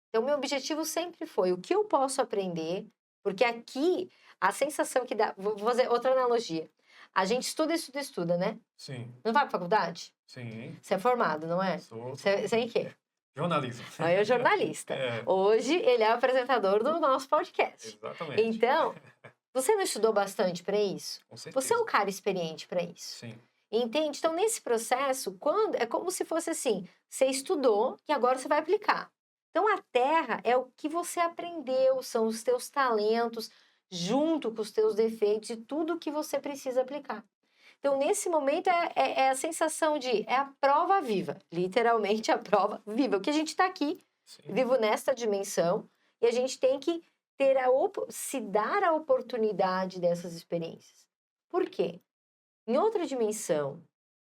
Então, meu objetivo sempre foi o que eu posso aprender, porque aqui a sensação que dá. Vou fazer outra analogia. A gente estuda, né? Sim. Não vai para faculdade? Sim. Você é formado, não é? Sou Você é em quê? jornalismo. Aí é jornalista. É, Hoje ele é o apresentador do nosso podcast. exatamente. Então, você não estudou bastante para isso? Com Você é certeza. um cara experiente para isso. Sim. Entende? Então, nesse processo, quando é como se fosse assim: você estudou e agora você vai aplicar. Então, a terra é o que você aprendeu, são os teus talentos, junto com os teus defeitos e tudo que você precisa aplicar. Então, nesse momento, é a sensação de é a prova viva, literalmente a prova viva. O que a gente está aqui, Sim. vivo nesta dimensão, e a gente tem que ter se dar a oportunidade dessas experiências. Por quê? Em outra dimensão,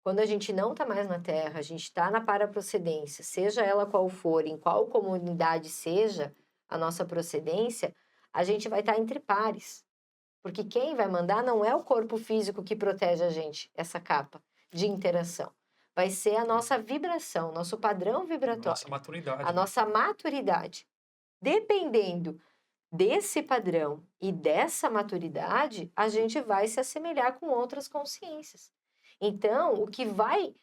quando a gente não está mais na Terra, a gente está na paraprocedência, seja ela qual for, em qual comunidade seja a nossa procedência, a gente vai estar entre pares. Porque quem vai mandar não é o corpo físico que protege a gente, essa capa de interação. Vai ser a nossa vibração, nosso padrão vibratório, Nossa maturidade, a né? nossa maturidade. Dependendo desse padrão e dessa maturidade, a gente vai se assemelhar com outras consciências. Então, o que vai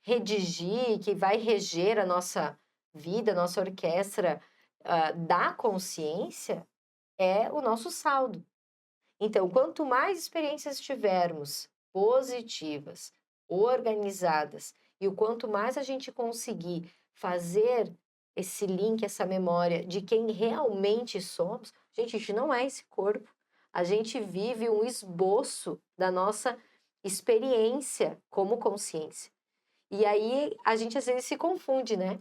redigir, que vai reger a nossa vida, a nossa orquestra da consciência, é o nosso saldo. Então, quanto mais experiências tivermos positivas, organizadas, e o quanto mais a gente conseguir fazer esse link, essa memória de quem realmente somos, gente, a gente não é esse corpo. A gente vive um esboço da nossa experiência como consciência. E aí a gente às vezes se confunde, né?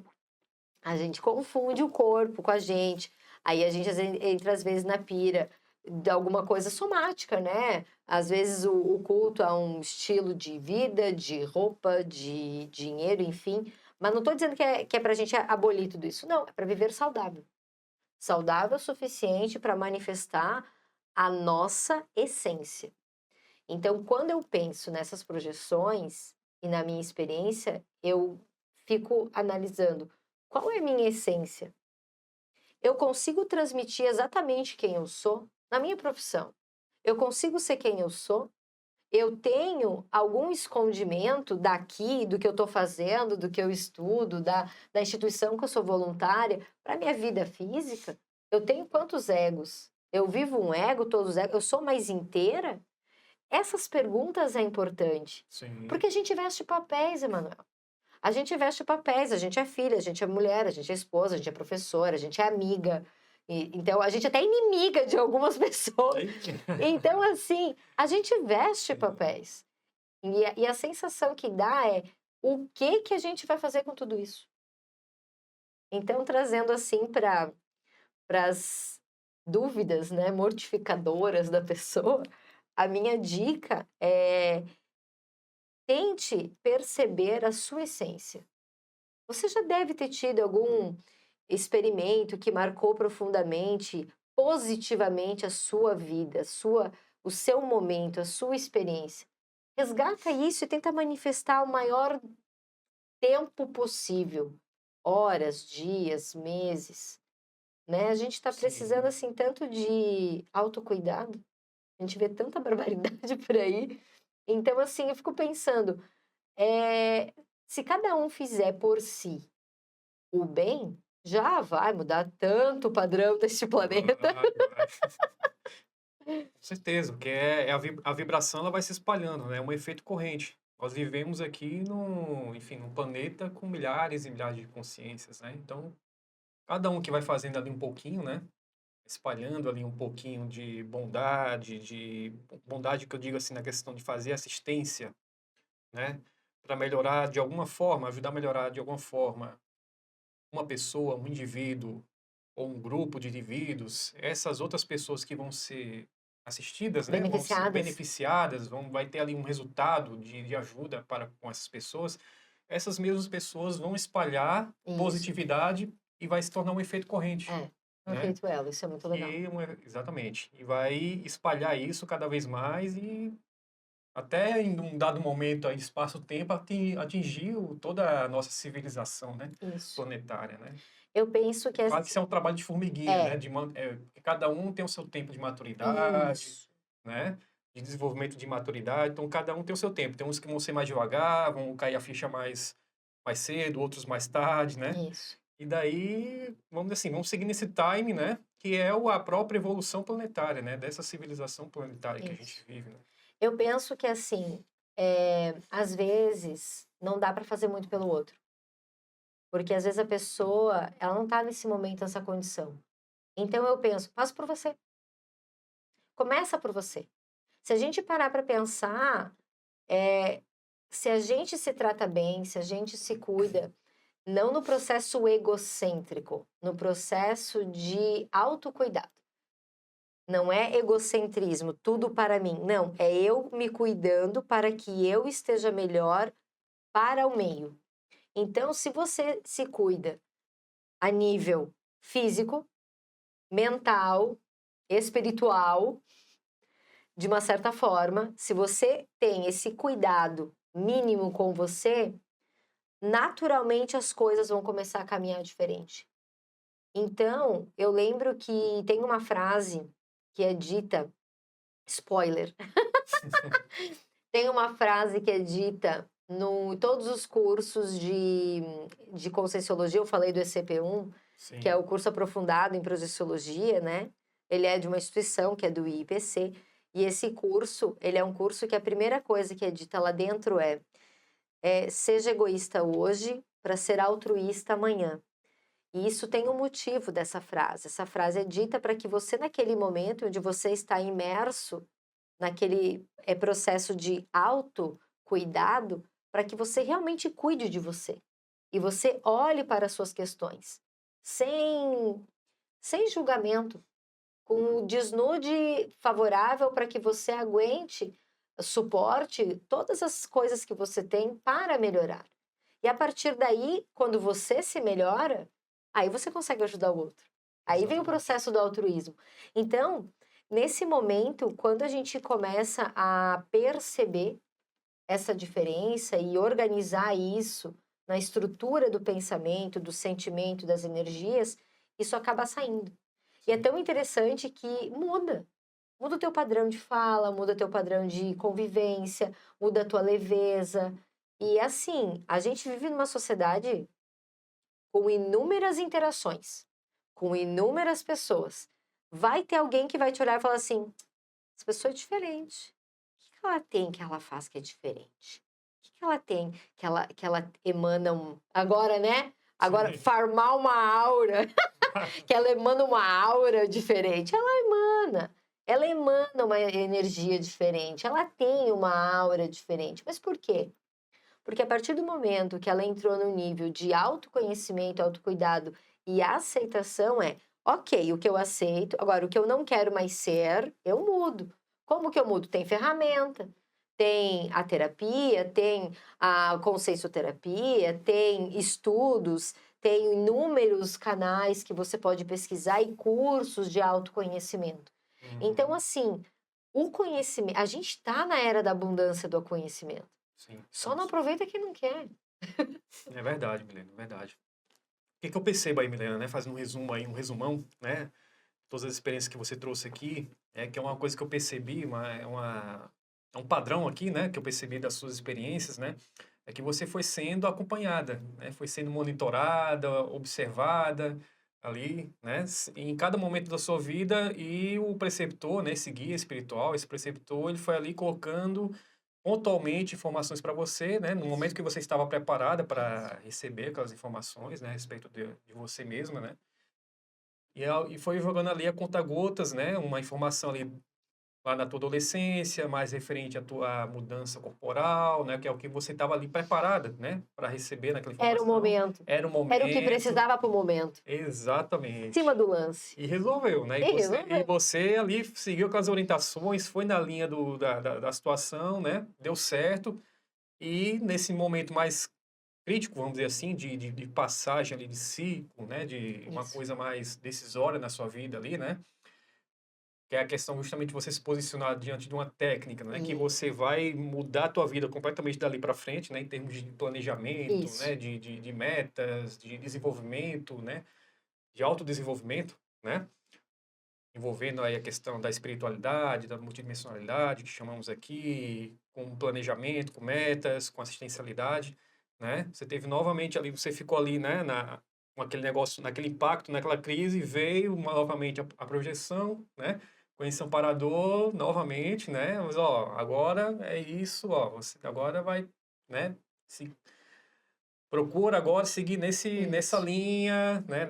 A gente confunde o corpo com a gente. Aí a gente entra às vezes na pira de alguma coisa somática, né? Às vezes o culto a um estilo de vida, de roupa, de dinheiro, enfim. Mas não estou dizendo que é para a gente abolir tudo isso. Não, é para viver saudável. Saudável o suficiente para manifestar a nossa essência. Então, quando eu penso nessas projeções e na minha experiência, eu fico analisando qual é a minha essência. Eu consigo transmitir exatamente quem eu sou na minha profissão. Eu consigo ser quem eu sou. Eu tenho algum escondimento daqui, do que eu estou fazendo, do que eu estudo, da instituição que eu sou voluntária, para a minha vida física. Eu tenho quantos egos? Eu vivo um ego, todos os egos. Eu sou mais inteira? Essas perguntas é importante. Sim. Porque a gente veste papéis, Emanuel. A gente veste papéis, a gente é filha, a gente é mulher, a gente é esposa, a gente é professora, a gente é amiga. Então, a gente até é inimiga de algumas pessoas. Então, assim, a gente veste papéis. E a sensação que dá é o que a gente vai fazer com tudo isso? Então, trazendo assim para as dúvidas, né, mortificadoras da pessoa, a minha dica é tente perceber a sua essência. Você já deve ter tido algum experimento que marcou profundamente, positivamente a sua vida, a sua o seu momento, a sua experiência. Resgata isso e tenta manifestar o maior tempo possível. Horas, dias, meses, né? A gente está precisando, Sim. assim, tanto de autocuidado. A gente vê tanta barbaridade por aí. Então, assim, eu fico pensando, se cada um fizer por si o bem, já vai mudar tanto o padrão deste planeta. Vai. Com certeza, porque a vibração ela vai se espalhando, né? É um efeito corrente. Nós vivemos aqui enfim, num planeta com milhares e milhares de consciências, né? Então, cada um que vai fazendo ali um pouquinho, né? Espalhando ali um pouquinho de bondade que eu digo assim na questão de fazer assistência, né? Para melhorar de alguma forma, ajudar a melhorar de alguma forma uma pessoa, um indivíduo ou um grupo de indivíduos, essas outras pessoas que vão ser assistidas, né, vão ser Beneficiadas. beneficiadas, vai ter ali um resultado de ajuda para com essas pessoas, essas mesmas pessoas vão espalhar Isso. positividade e vai se tornar um efeito corrente, É um né? efeito elo, isso é muito legal. Exatamente. E vai espalhar isso cada vez mais e até em um dado momento aí, espaço-tempo, atingir toda a nossa civilização, né, Isso. planetária, né? Eu penso que Claro que isso é um trabalho de formiguinha, né? é, Porque cada um tem o seu tempo de maturidade, isso, né? De desenvolvimento de maturidade. Então, cada um tem o seu tempo. Tem uns que vão ser mais devagar, vão cair a ficha mais cedo, outros mais tarde, né? isso, E daí, vamos dizer assim, vamos seguir nesse time, né? Que é a própria evolução planetária, né? Dessa civilização planetária que a isso. gente vive, né? Eu penso que assim, às vezes não dá para fazer muito pelo outro, porque às vezes a pessoa, ela não tá nesse momento, nessa condição. Então eu penso, faça por você. Começa por você. Se a gente parar para pensar, se a gente se trata bem, se a gente se cuida, não no processo egocêntrico, no processo de autocuidado. Não é egocentrismo, tudo para mim. Não, é eu me cuidando para que eu esteja melhor para o meio. Então, se você se cuida a nível físico, mental, espiritual, de uma certa forma, se você tem esse cuidado mínimo com você, naturalmente as coisas vão começar a caminhar diferente. Então, eu lembro que tem uma frase que é dita, spoiler, tem uma frase que é dita no todos os cursos de Conscienciologia, eu falei do ECP1, que é Sim. o curso aprofundado em Projeciologia, né? Ele é de uma instituição que é do IPC, e esse curso, ele é um curso que a primeira coisa que é dita lá dentro seja egoísta hoje para ser altruísta amanhã. E isso tem um motivo dessa frase. Essa frase é dita para que você, naquele momento onde você está imerso naquele processo de autocuidado, para que você realmente cuide de você. E você olhe para as suas questões, sem, sem julgamento, com o desnude favorável para que você aguente, suporte todas as coisas que você tem para melhorar. E a partir daí, quando você se melhora, aí você consegue ajudar o outro. Aí vem o Exatamente. processo do altruísmo. Então, nesse momento, quando a gente começa a perceber essa diferença e organizar isso na estrutura do pensamento, do sentimento, das energias, isso acaba saindo. E é Sim. tão interessante que muda. Muda o teu padrão de fala, muda o teu padrão de convivência, muda a tua leveza. E assim, a gente vive numa sociedade com inúmeras interações, com inúmeras pessoas. Vai ter alguém que vai te olhar e falar assim: essa pessoa é diferente. O que ela tem que ela faz que é diferente? O que ela tem que ela emana um. Agora, né? Agora, Sim. farmar uma aura, que ela emana uma aura diferente. Ela emana uma energia diferente, ela tem uma aura diferente. Mas por quê? Porque a partir do momento que ela entrou no nível de autoconhecimento, autocuidado e aceitação ok, o que eu aceito, agora o que eu não quero mais ser, eu mudo. Como que eu mudo? Tem ferramenta, tem a terapia, tem a consciencioterapia, tem estudos, tem inúmeros canais que você pode pesquisar e cursos de autoconhecimento. Então, Uhum. assim, O conhecimento, a gente está na era da abundância do conhecimento. Sim. Só não aproveita quem não quer. É verdade, Milena, é verdade. O que eu percebo aí, Milena, né? Fazendo um resumo aí, um resumão, né? Todas as experiências que você trouxe aqui, que é uma coisa que eu percebi, é um padrão aqui, né? Que eu percebi das suas experiências, né? É que você foi sendo acompanhada, né? Foi sendo monitorada, observada ali, né? Em cada momento da sua vida e o preceptor, né? Esse guia espiritual, esse preceptor, ele foi ali colocando pontualmente informações para você, né? No momento que você estava preparada para receber aquelas informações, né? A respeito de você mesma, né? E foi jogando ali a conta-gotas, né? Uma informação ali lá na tua adolescência, mais referente à tua mudança corporal, né? Que é o que você estava ali preparada, né? Para receber naquela Era o informação. momento. Era o Era o que momento. precisava para o momento. Em cima Exatamente. do lance. E resolveu, né? E E resolveu. você ali seguiu aquelas orientações, foi na linha da situação, né? Deu certo. E nesse momento mais crítico, vamos dizer assim, de passagem ali de ciclo, né? De uma Isso. coisa mais decisória na sua vida ali, né? Que é a questão justamente de você se posicionar diante de uma técnica, né? Que você vai mudar a tua vida completamente dali para frente, né? Em termos de planejamento, Isso. né? De metas, de desenvolvimento, né? De autodesenvolvimento, né? Envolvendo aí a questão da espiritualidade, da multidimensionalidade, que chamamos aqui, com planejamento, com metas, com assistencialidade, né? Você teve novamente ali, você ficou ali, né, com aquele negócio, naquele impacto, naquela crise, veio novamente a projeção, né? Com esse amparador, novamente, né? Mas, ó, agora é isso, ó, você agora vai, né? Se procura agora seguir nessa Isso. linha, né,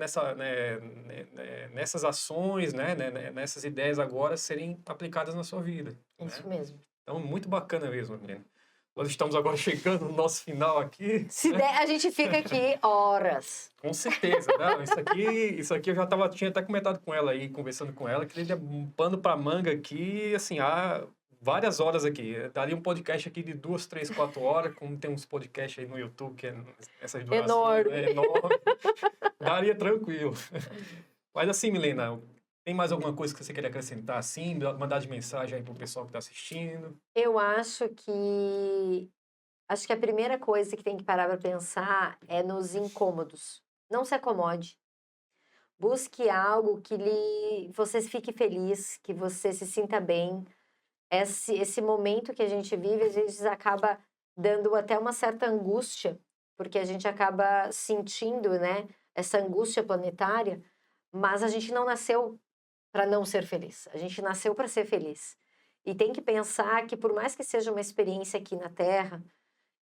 nessas ações, nessas ideias agora serem aplicadas na sua vida, né? Isso mesmo. Então, muito bacana mesmo, Helena. Nós estamos agora chegando no nosso final aqui, Se né? der, a gente fica aqui horas. Com certeza, não, isso aqui eu já tinha até comentado com ela aí, conversando com ela, que ele é um pano para manga aqui, assim, há várias horas aqui. Daria um podcast aqui de 2, 3, 4 horas, como tem uns podcasts aí no YouTube, que é essas durações, Enorme. né, enorme. Daria tranquilo. Mas assim, Milena, tem mais alguma coisa que você queria acrescentar, assim, mandar de mensagem aí pro pessoal que está assistindo? Eu acho que a primeira coisa que tem que parar para pensar é nos incômodos. Não se acomode. Busque algo que você fique feliz, que você se sinta bem. Esse momento que a gente vive, às vezes acaba dando até uma certa angústia, porque a gente acaba sentindo, né, essa angústia planetária, mas a gente não nasceu para não ser feliz. A gente nasceu para ser feliz. E tem que pensar que por mais que seja uma experiência aqui na Terra,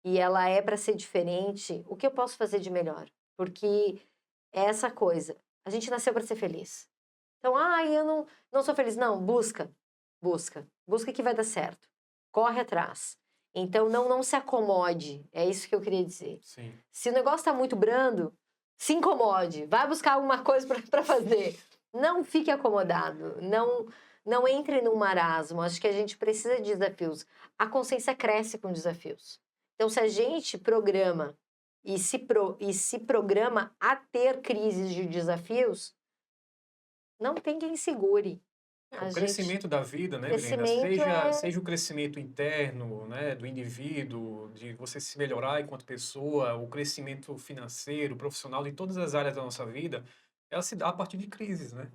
e ela é para ser diferente, o que eu posso fazer de melhor? Porque é essa coisa. A gente nasceu para ser feliz. Então, eu não sou feliz. Não, busca. Busca. Busca que vai dar certo. Corre atrás. Então, não se acomode. É isso que eu queria dizer. Sim. Se o negócio está muito brando, se incomode. Vai buscar alguma coisa para fazer. Não fique acomodado. Não entre num marasmo. Acho que a gente precisa de desafios. A consciência cresce com desafios. Então, se a gente programa e se programa a ter crises de desafios, não tem quem segure. O crescimento da vida, né, Brenda? Crescimento é Seja o crescimento interno, né, do indivíduo, de você se melhorar enquanto pessoa, o crescimento financeiro, profissional, de todas as áreas da nossa vida, ela se dá a partir de crises, né?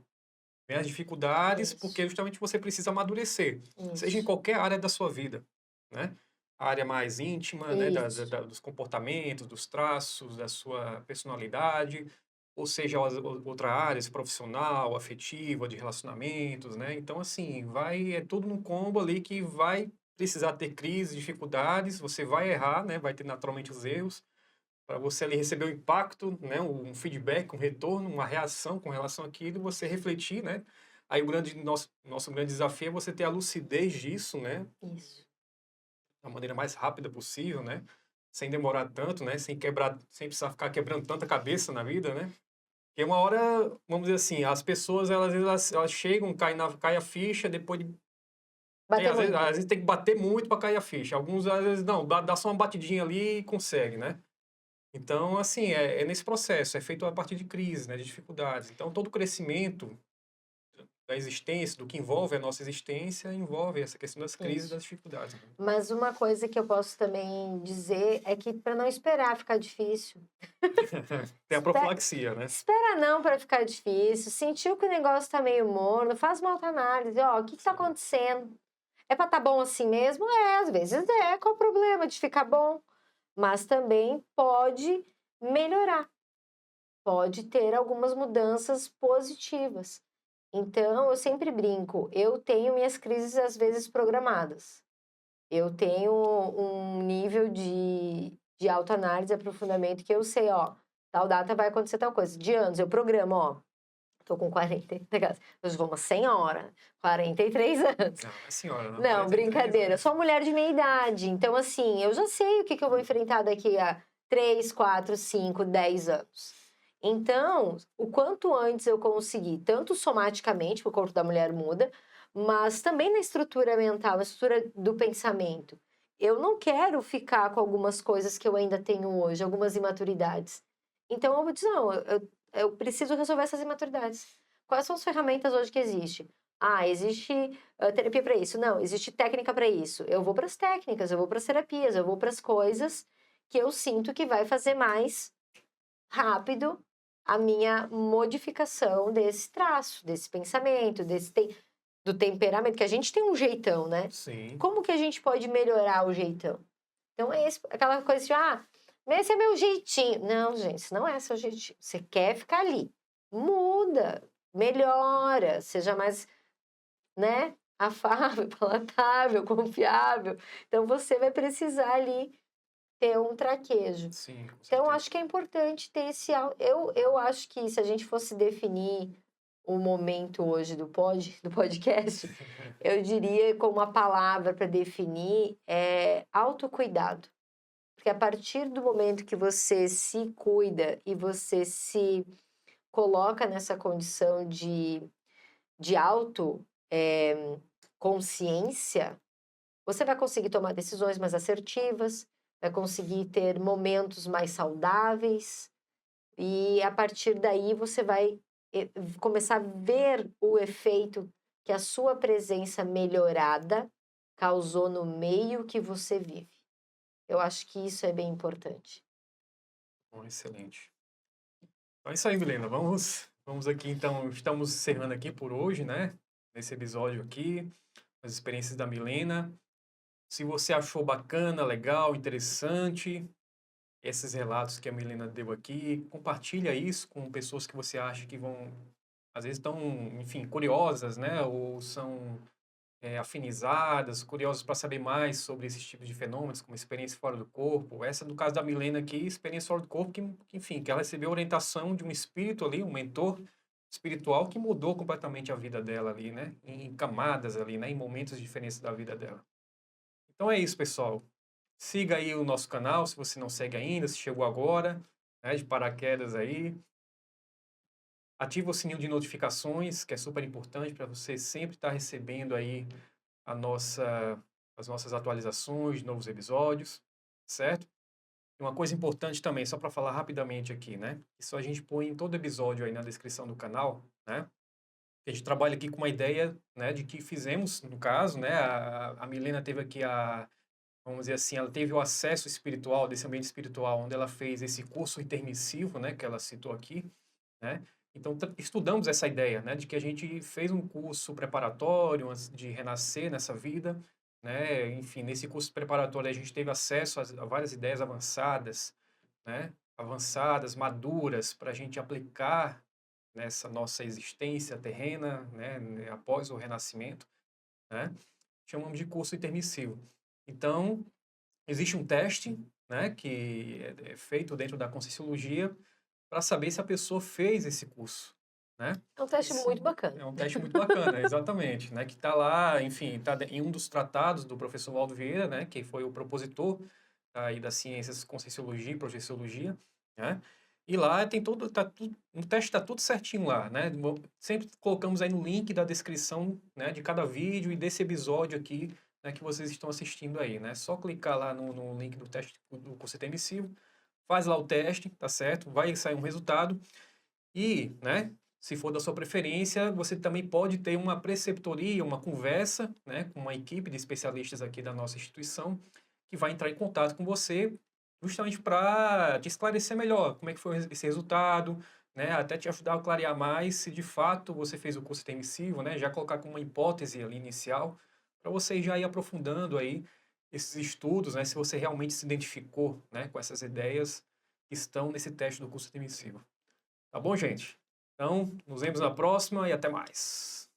Vem as dificuldades, porque isso, justamente você precisa amadurecer, seja em isso, qualquer área da sua vida, né? A área mais íntima, né, isso, dos comportamentos, dos traços, da sua personalidade, ou seja, outra área, profissional, afetiva, de relacionamentos, né? Então, assim, é tudo num combo ali que vai precisar ter crises, dificuldades, você vai errar, né? Vai ter naturalmente os erros, para você ali receber o impacto, né? Um feedback, um retorno, uma reação com relação àquilo, e você refletir, né? Aí nosso grande desafio é você ter a lucidez disso, né? isso. Da maneira mais rápida possível, né? Sem demorar tanto, né? Sem precisar ficar quebrando tanta cabeça na vida, né? Porque uma hora, vamos dizer assim, as pessoas, elas chegam, cai a ficha, depois de... Bater às muito. vezes tem que bater muito para cair a ficha. Alguns, às vezes, não, dá só uma batidinha ali e consegue, né? Então, assim, é nesse processo, é feito a partir de crises, né? De dificuldades. Então, todo crescimento, da existência, do que envolve a nossa existência, envolve essa questão das crises e Isso. das dificuldades, né? Mas uma coisa que eu posso também dizer é que para não esperar ficar difícil. Tem a Espe- profilaxia, né? Espera não para ficar difícil. Sentiu que o negócio tá meio morno, faz uma autoanálise. Ó, o que que tá Sim. acontecendo? É para tá bom assim mesmo? É, às vezes é. Qual o problema de ficar bom? Mas também pode melhorar. Pode ter algumas mudanças positivas. Então, eu sempre brinco, eu tenho minhas crises às vezes programadas. Eu tenho um nível de autoanálise, aprofundamento que eu sei, ó, tal data vai acontecer tal coisa. De anos, eu programo, ó, tô com 40, eu vou uma senhora, 43 anos. Não, é senhora, não. Não, 43, brincadeira, eu né? sou mulher de meia idade, então assim, eu já sei o que que eu vou enfrentar daqui a 3, 4, 5, 10 anos. Então, o quanto antes eu conseguir, tanto somaticamente, porque o corpo da mulher muda, mas também na estrutura mental, na estrutura do pensamento. Eu não quero ficar com algumas coisas que eu ainda tenho hoje, algumas imaturidades. Então, eu vou dizer, não, eu preciso resolver essas imaturidades. Quais são as ferramentas hoje que existem? Ah, existe terapia para isso. Não, existe técnica para isso. Eu vou para as técnicas, eu vou para as terapias, eu vou para as coisas que eu sinto que vai fazer mais rápido a minha modificação desse traço, desse pensamento, do temperamento, que a gente tem um jeitão, né? Sim. Como que a gente pode melhorar o jeitão? Então, aquela coisa de, mas esse é meu jeitinho. Não, gente, isso não é seu jeitinho. Você quer ficar ali. Muda, melhora, seja mais, né? Afável, palatável, confiável. Então, você vai precisar ali ter um traquejo. Sim, com Então, certeza. acho que é importante ter eu acho que se a gente fosse definir o momento hoje do podcast, eu diria como uma palavra para definir é autocuidado. Porque a partir do momento que você se cuida e você se coloca nessa condição de auto consciência, você vai conseguir tomar decisões mais assertivas, vai conseguir ter momentos mais saudáveis, e a partir daí você vai começar a ver o efeito que a sua presença melhorada causou no meio que você vive. Eu acho que isso é bem importante. Bom, excelente. Então é isso aí, Milena. Vamos aqui, então, estamos encerrando aqui por hoje, né? Nesse episódio aqui, as experiências da Milena. Se você achou bacana, legal, interessante, esses relatos que a Milena deu aqui, compartilha isso com pessoas que você acha que vão, às vezes estão, enfim, curiosas, né? Ou são afinizadas, curiosas para saber mais sobre esses tipos de fenômenos, como experiência fora do corpo. Essa, no caso da Milena aqui, experiência fora do corpo, enfim, que ela recebeu orientação de um espírito ali, um mentor espiritual que mudou completamente a vida dela ali, né? Em camadas ali, né? Em momentos diferentes da vida dela. Então é isso, pessoal. Siga aí o nosso canal, se você não segue ainda, se chegou agora, né, de paraquedas aí. Ativa o sininho de notificações, que é super importante para você sempre estar recebendo aí a as nossas atualizações, novos episódios, certo? E uma coisa importante também, só para falar rapidamente aqui, né? Isso a gente põe em todo episódio aí na descrição do canal, né? A gente trabalha aqui com uma ideia, né, de que fizemos, no caso, né? A Milena teve aqui vamos dizer assim, ela teve o acesso espiritual, desse ambiente espiritual, onde ela fez esse curso intermissivo, né, que ela citou aqui, né? Então, estudamos essa ideia, né, de que a gente fez um curso preparatório antes de renascer nessa vida, né? Enfim, nesse curso preparatório a gente teve acesso a várias ideias avançadas, né? Avançadas, maduras, para a gente aplicar nessa nossa existência terrena, né, após o renascimento, né? Chamamos de curso intermissivo. Então, existe um teste, né, que é feito dentro da Conscienciologia para saber se a pessoa fez esse curso, né? É um teste Esse muito bacana. é um teste muito bacana, exatamente, né? Que está lá, enfim, está em um dos tratados do professor Waldo Vieira, né? Que foi o propositor aí das ciências Conscienciologia e Projeciologia, né? E lá tem o teste está tudo certinho lá, né? Sempre colocamos aí no link da descrição, né, de cada vídeo e desse episódio aqui, né, que vocês estão assistindo aí, né? Só clicar lá no link do teste do curso emissivo, faz lá o teste, tá certo? Vai sair um resultado e, né, se for da sua preferência, você também pode ter uma preceptoria, uma conversa, né, com uma equipe de especialistas aqui da nossa instituição, que vai entrar em contato com você, justamente para te esclarecer melhor como é que foi esse resultado, né, até te ajudar a clarear mais se de fato você fez o curso intermissivo, né, já colocar como uma hipótese ali inicial, para você já ir aprofundando aí esses estudos, né, se você realmente se identificou, né, com essas ideias que estão nesse teste do curso intermissivo. Tá bom, gente? Então, nos vemos na próxima e até mais.